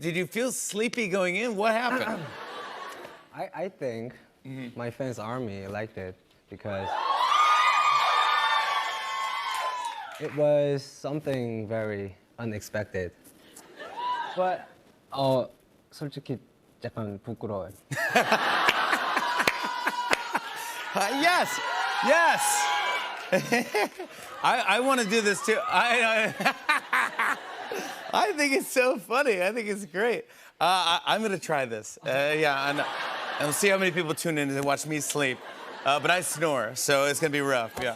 Did you feel sleepy going in? What happened? I think my fans army liked it because it was something very unexpected. But 솔직히 약간 부끄러워요. Yes, yes. I want to do this too. I think it's so funny. I think it's great. I'm going to try this. Yeah, and we'll see how many people tune in and watch me sleep. But I snore, so it's going to be rough. Yeah.